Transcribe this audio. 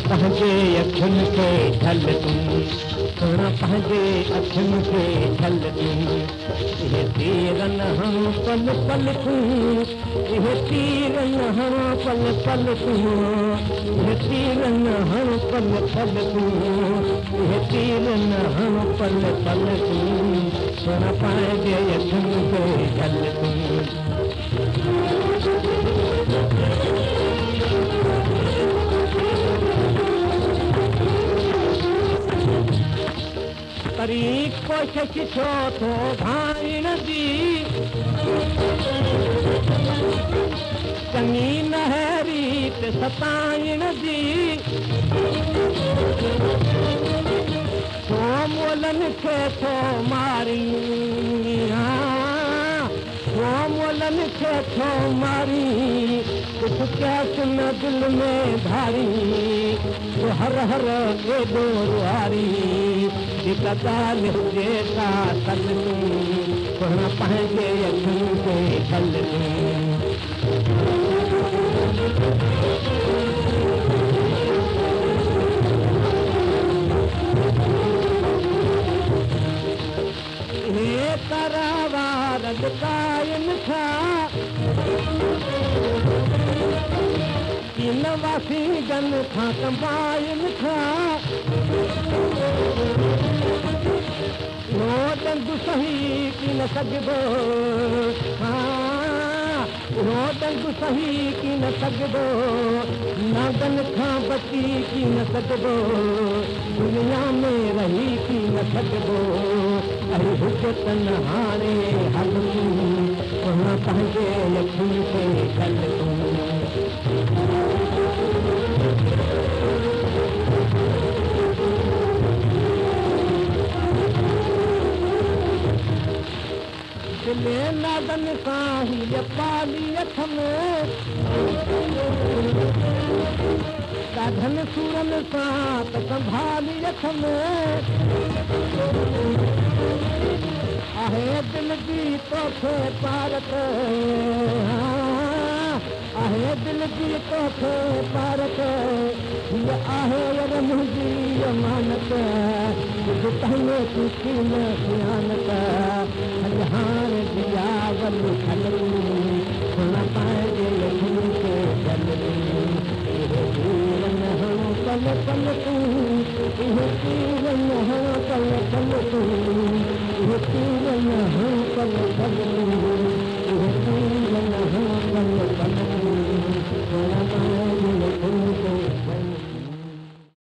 पंहिंजे अखियुनि खे ढल तूं सोना पंहिंजे अखियुनि खे ढल तूं इहे तीरन हण पल पल तूं इहे तीरन हण पल पल तूं इहे तीरन हण पल पल तूं इहे तीरन हण पल पल तूं सोना पंहिंजे अखियुनि खे ढल तूं करी कोशिश छो थो भाइण जी चङी नहरी ते सताइण जी छो मोलनि खे थो मारी छो मोलनि खे थो मारी कुझु कैस न दिलि में धारी हर हर एॾो रुहारी हिक ॻाल्हि हुजे ता कल तूं सोना पंहिंजे अखियुनि खे ढल तूं हे करावार कायन छा किन वासी जन खां संभाइन छा नो डंगू सही की न सघिबो नो डंगू सही की न सघिबो नागन खां बची की न सघिबो दुनिया में रही की न सघिबो अरे हुजतन हाणे हल तूं सोना पंहिंजे अखियुनि खे ढल तूं दिले नागन सां हीअ पाली अथ में ॾाढनि सूरनि सां त संभाली अथ में आहे दिलि जी तोखे पारत आहे दिलि जी तोखे पारत हीअ आहे वर मुंहिंजी अमानत कुझु तव्हां तूं थी न सियानत अॼु हाणे दियावल खल सोना पंहिंजे अखियुनि खे ढल इहे तीरन हण पल पल तूं इहे तीरन हण पल पल तूं इहे तीरन हण पल पल